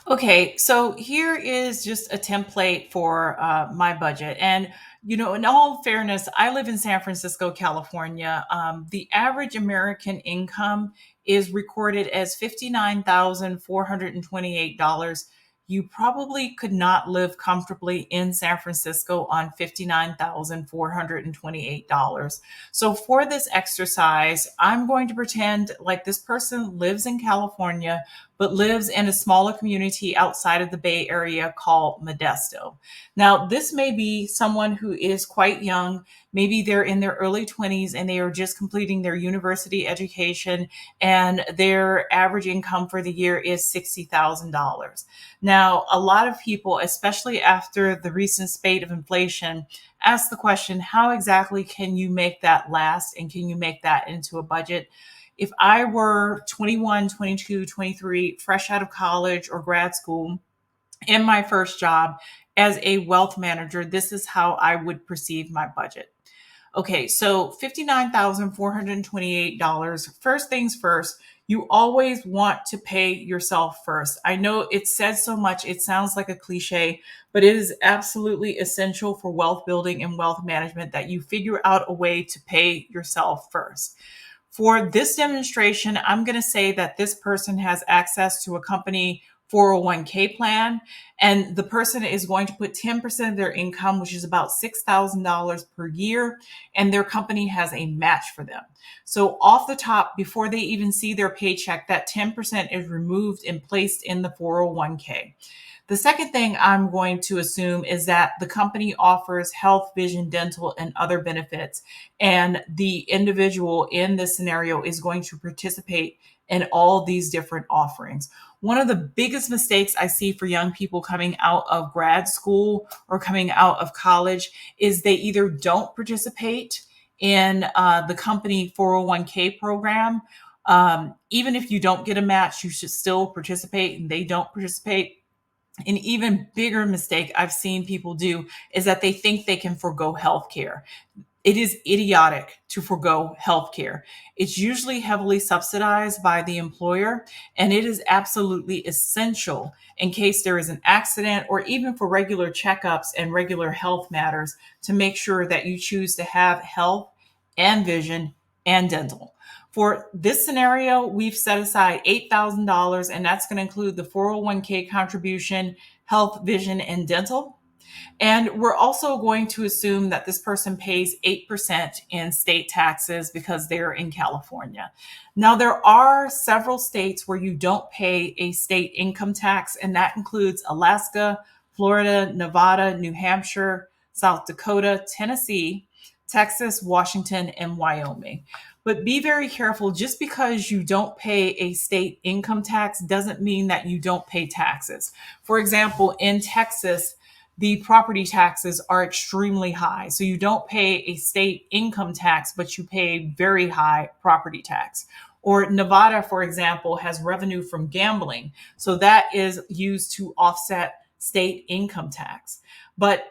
Okay, so here is just a template for my budget. And, in all fairness, I live in San Francisco, California. The average American income is recorded as $59,428. You probably could not live comfortably in San Francisco on $59,428. So, for this exercise, I'm going to pretend like this person lives in California but lives in a smaller community outside of the Bay Area called Modesto. Now, this may be someone who is quite young. Maybe they're in their early 20s and they are just completing their university education, and their average income for the year is $60,000. Now, a lot of people, especially after the recent spate of inflation, ask the question, how exactly can you make that last and can you make that into a budget? If I were 21, 22, 23, fresh out of college or grad school, in my first job as a wealth manager, this is how I would perceive my budget. Okay, so $59,428. First things first, you always want to pay yourself first. I know it says so much, it sounds like a cliche, but it is absolutely essential for wealth building and wealth management that you figure out a way to pay yourself first. For this demonstration, I'm going to say that this person has access to a company 401k plan, and the person is going to put 10% of their income, which is about $6,000 per year, and their company has a match for them. So, off the top, before they even see their paycheck, that 10% is removed and placed in the 401k. The second thing I'm going to assume is that the company offers health, vision, dental, and other benefits, and the individual in this scenario is going to participate in all these different offerings. One of the biggest mistakes I see for young people coming out of grad school or coming out of college is they either don't participate in the company 401k program. Even if you don't get a match, you should still participate, and they don't participate. An even bigger mistake I've seen people do is that they think they can forego healthcare. It is idiotic to forego healthcare. It's usually heavily subsidized by the employer, and it is absolutely essential in case there is an accident or even for regular checkups and regular health matters to make sure that you choose to have health and vision and dental. For this scenario, we've set aside $8,000, and that's going to include the 401k contribution, health, vision, and dental. And we're also going to assume that this person pays 8% in state taxes because they're in California. Now, there are several states where you don't pay a state income tax, and that includes Alaska, Florida, Nevada, New Hampshire, South Dakota, Tennessee, Texas, Washington, and Wyoming. But be very careful. Just because you don't pay a state income tax doesn't mean that you don't pay taxes. For example, in Texas, the property taxes are extremely high. So you don't pay a state income tax, but you pay very high property tax. Or Nevada, for example, has revenue from gambling. So that is used to offset state income tax. But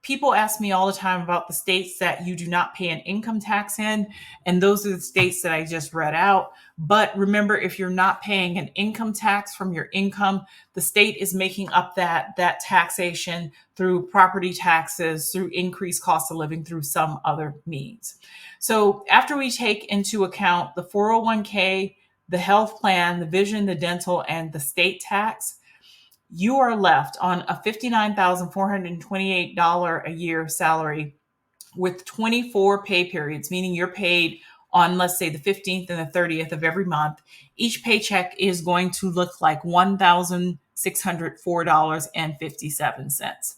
people ask me all the time about the states that you do not pay an income tax in, and those are the states that I just read out. But remember, if you're not paying an income tax from your income, the state is making up that taxation through property taxes, through increased cost of living, through some other means. So after we take into account the 401k, the health plan, the vision, the dental, and the state tax, you are left on a $59,428 a year salary with 24 pay periods, meaning you're paid on, let's say, the 15th and the 30th of every month. Each paycheck is going to look like $1,604.57.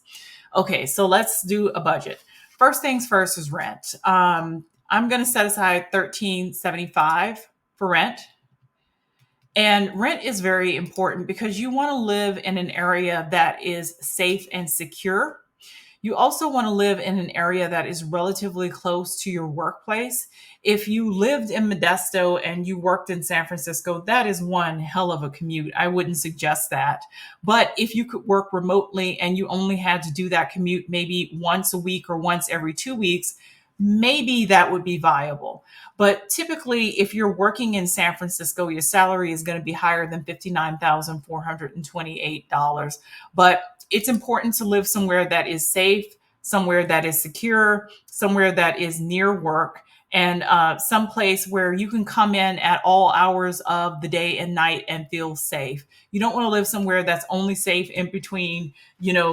Okay, so let's do a budget. First things first is rent. I'm going to set aside $13.75 for rent. And rent is very important because you want to live in an area that is safe and secure. You also want to live in an area that is relatively close to your workplace. If you lived in Modesto and you worked in San Francisco, that is one hell of a commute. I wouldn't suggest that. But if you could work remotely and you only had to do that commute maybe once a week or once every 2 weeks, maybe that would be viable. But typically, if you're working in San Francisco, your salary is going to be higher than $59,428. But it's important to live somewhere that is safe, somewhere that is secure, somewhere that is near work, and someplace where you can come in at all hours of the day and night and feel safe. You don't want to live somewhere that's only safe in between,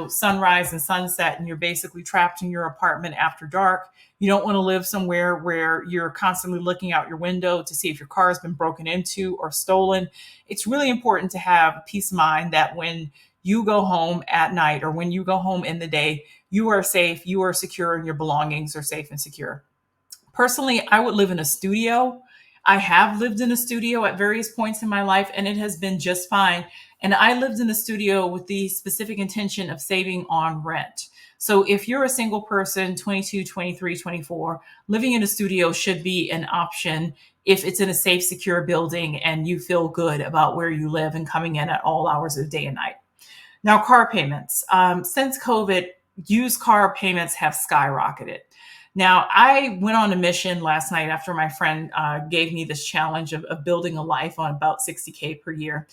sunrise and sunset, and you're basically trapped in your apartment after dark. You don't want to live somewhere where you're constantly looking out your window to see if your car has been broken into or stolen. It's really important to have peace of mind that when you go home at night or when you go home in the day, you are safe, you are secure, and your belongings are safe and secure. Personally, I would live in a studio. I have lived in a studio at various points in my life, and it has been just fine. And I lived in a studio with the specific intention of saving on rent. So if you're a single person, 22, 23, 24, living in a studio should be an option if it's in a safe, secure building and you feel good about where you live and coming in at all hours of the day and night. Now, car payments. Since COVID, used car payments have skyrocketed. Now, I went on a mission last night after my friend gave me this challenge of building a life on about 60K per year.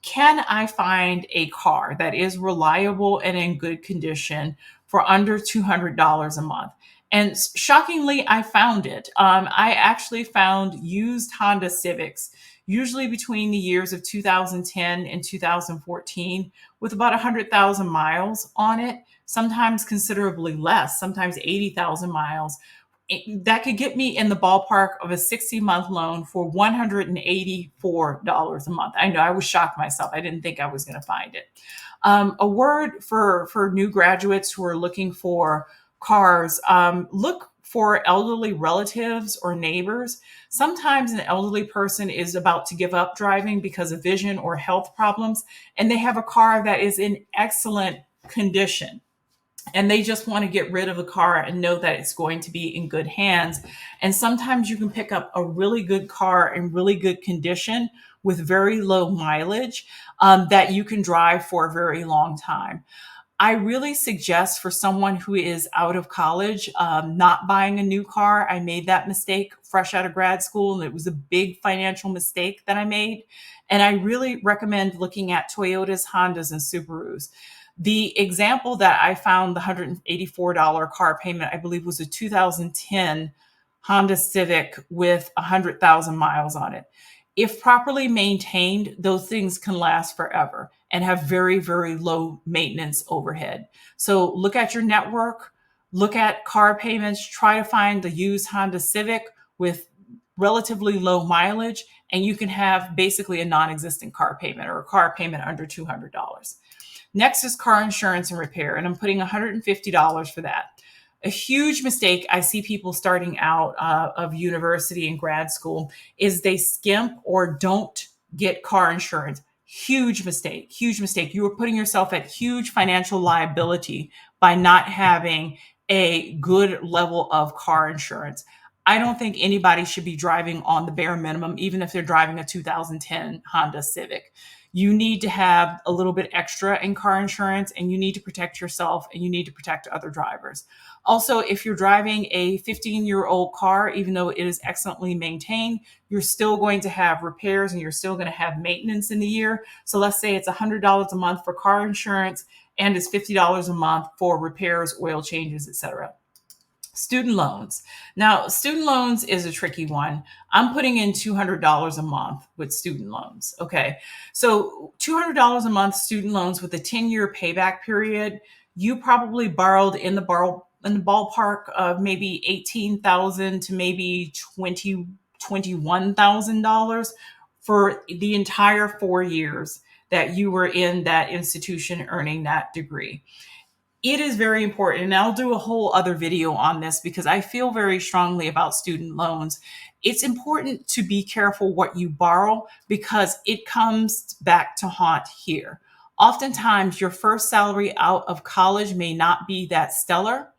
Can I find a car that is reliable and in good condition for under $200 a month? And shockingly, I found it. I actually found used Honda Civics, usually between the years of 2010 and 2014, with about 100,000 miles on it, sometimes considerably less, sometimes 80,000 miles. That could get me in the ballpark of a 60-month loan for $184 a month. I know, I was shocked myself. I didn't think I was going to find it. A word for new graduates who are looking for cars, look for elderly relatives or neighbors. Sometimes an elderly person is about to give up driving because of vision or health problems, and they have a car that is in excellent condition, and they just want to get rid of the car and know that it's going to be in good hands. And sometimes you can pick up a really good car in really good condition with very low mileage, that you can drive for a very long time. I really suggest for someone who is out of college, not buying a new car. I made that mistake fresh out of grad school, and it was a big financial mistake that I made. And I really recommend looking at Toyotas, Hondas, and Subarus. The example that I found, the $184 car payment, I believe was a 2010 Honda Civic with 100,000 miles on it. If properly maintained, those things can last forever and have very, very low maintenance overhead. So look at your network, look at car payments, try to find the used Honda Civic with relatively low mileage, and you can have basically a non-existent car payment or a car payment under $200. Next is car insurance and repair, and I'm putting $150 for that. A huge mistake I see people starting out of university and grad school is they skimp or don't get car insurance. Huge mistake, huge mistake. You are putting yourself at huge financial liability by not having a good level of car insurance. I don't think anybody should be driving on the bare minimum, even if they're driving a 2010 Honda Civic. You need to have a little bit extra in car insurance, and you need to protect yourself and you need to protect other drivers. Also, if you're driving a 15-year-old car, even though it is excellently maintained, you're still going to have repairs and you're still going to have maintenance in the year. So let's say it's $100 a month for car insurance and it's $50 a month for repairs, oil changes, etc. Student loans. Now, student loans is a tricky one. I'm putting in $200 a month with student loans. Okay. So $200 a month student loans with a 10-year payback period, you probably borrowed in the ballpark of maybe $18,000 to maybe $21,000 for the entire 4 years that you were in that institution earning that degree. It is very important, and I'll do a whole other video on this because I feel very strongly about student loans. It's important to be careful what you borrow because it comes back to haunt here. Oftentimes, your first salary out of college may not be that stellar,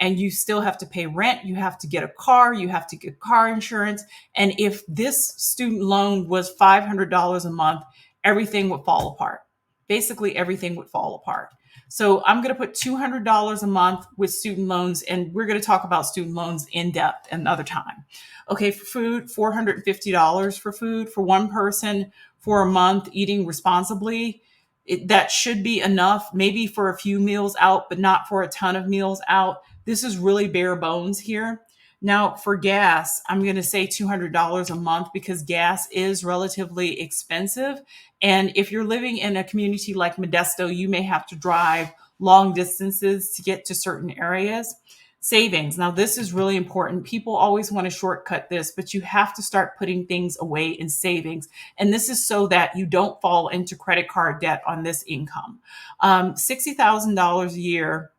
and you still have to pay rent, you have to get a car, you have to get car insurance. And if this student loan was $500 a month, everything would fall apart. basically everything would fall apart. So I'm going to put $200 a month with student loans, and we're going to talk about student loans in depth another time. Okay, for food, $450 for food for one person for a month eating responsibly. That should be enough, maybe for a few meals out, but not for a ton of meals out. This is really bare bones here. Now, for gas, I'm going to say $200 a month because gas is relatively expensive. And if you're living in a community like Modesto, you may have to drive long distances to get to certain areas. Savings. Now, this is really important. People always want to shortcut this, but you have to start putting things away in savings. And this is so that you don't fall into credit card debt on this income. $60,000 a year,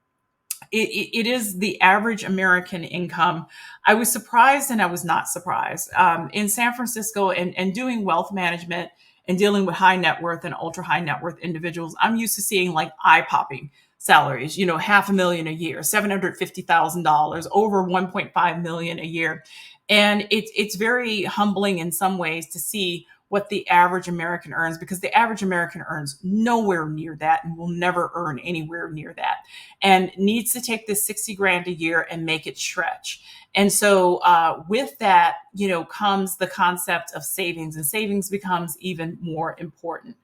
it is the average American income. I was surprised and I was not surprised. In San Francisco and doing wealth management and dealing with high net worth and ultra high net worth individuals, I'm used to seeing like eye popping salaries, half a million a year, $750,000, over 1.5 million a year. And it's very humbling in some ways to see what the average American earns, because the average American earns nowhere near that and will never earn anywhere near that, and needs to take this 60 grand a year and make it stretch. And so with that, comes the concept of savings, and savings becomes even more important.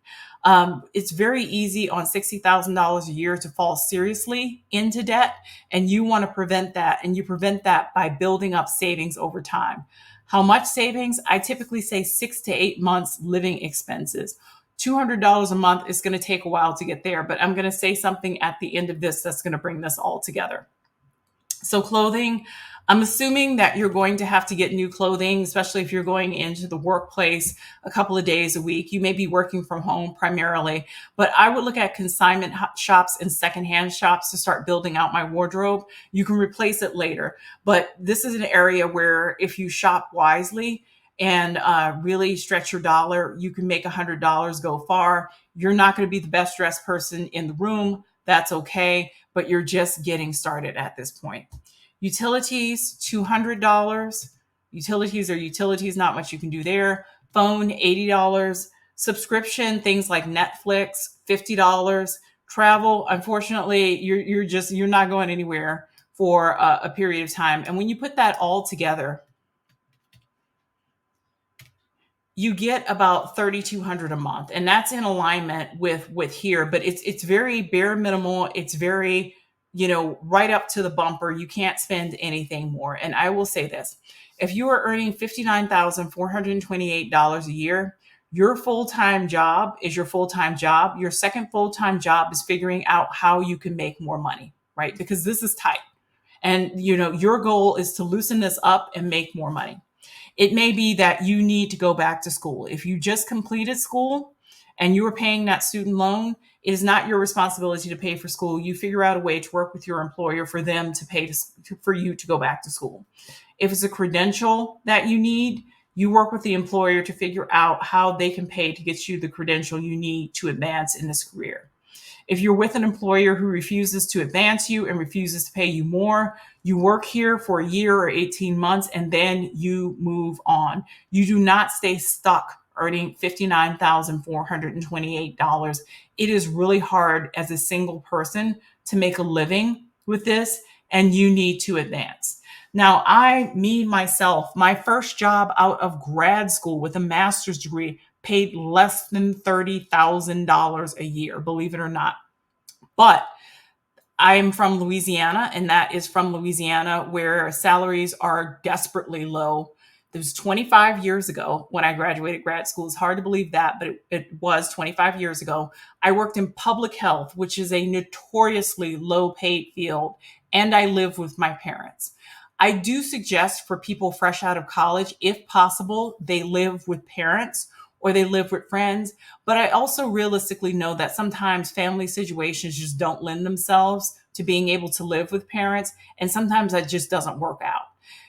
It's very easy on $60,000 a year to fall seriously into debt, and you want to prevent that. And you prevent that by building up savings over time. How much savings? I typically say 6 to 8 months living expenses. $200 a month is going to take a while to get there, but I'm going to say something at the end of this that's going to bring this all together. So clothing, I'm assuming that you're going to have to get new clothing, especially if you're going into the workplace a couple of days a week. You may be working from home primarily, but I would look at consignment shops and secondhand shops to start building out my wardrobe. You can replace it later, but this is an area where if you shop wisely and really stretch your dollar, you can make $100 go far. You're not going to be the best dressed person in the room. That's okay, but you're just getting started at this point. Utilities, $200. Utilities are utilities, not much you can do there. Phone, $80. Subscription, things like Netflix, $50. Travel, unfortunately, you're not going anywhere for a period of time. And when you put that all together, you get about $3,200 a month, and that's in alignment with here. But it's very bare minimal. It's very right up to the bumper. You can't spend anything more. And I will say this: if you are earning $59,428 a year, your full-time job is your full-time job. Your second full-time job is figuring out how you can make more money, right? Because this is tight, and your goal is to loosen this up and make more money. It may be that you need to go back to school. If you just completed school and you are paying that student loan, it is not your responsibility to pay for school. You figure out a way to work with your employer for them to pay for you to go back to school. If it's a credential that you need, you work with the employer to figure out how they can pay to get you the credential you need to advance in this career. If you're with an employer who refuses to advance you and refuses to pay you more, you work here for a year or 18 months and then you move on. You do not stay stuck earning $59,428. It is really hard as a single person to make a living with this, and you need to advance. Now, myself, my first job out of grad school with a master's degree paid less than $30,000 a year, believe it or not. But I'm from Louisiana, and that is from Louisiana where salaries are desperately low. It was 25 years ago when I graduated grad school. It's hard to believe that, but it was 25 years ago. I worked in public health, which is a notoriously low paid field, and I lived with my parents. I do suggest for people fresh out of college, if possible, they live with parents or they live with friends. But I also realistically know that sometimes family situations just don't lend themselves to being able to live with parents. And sometimes that just doesn't work out.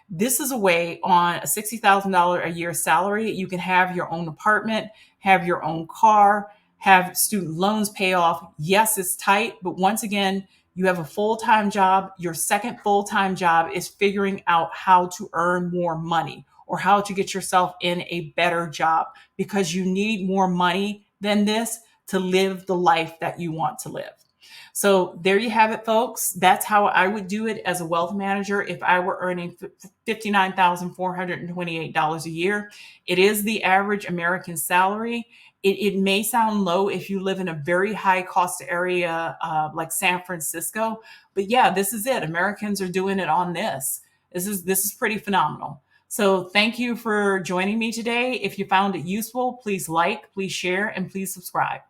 This is a way on a $60,000 a year salary. You can have your own apartment, have your own car, have student loans pay off. Yes, it's tight, but once again, you have a full-time job. Your second full-time job is figuring out how to earn more money or how to get yourself in a better job, because you need more money than this to live the life that you want to live. So there you have it, folks. That's how I would do it as a wealth manager if I were earning $59,428 a year. It is the average American salary. It may sound low if you live in a very high cost area like San Francisco, but yeah, this is it. Americans are doing it on this. This is pretty phenomenal. So thank you for joining me today. If you found it useful, please like, please share, and please subscribe.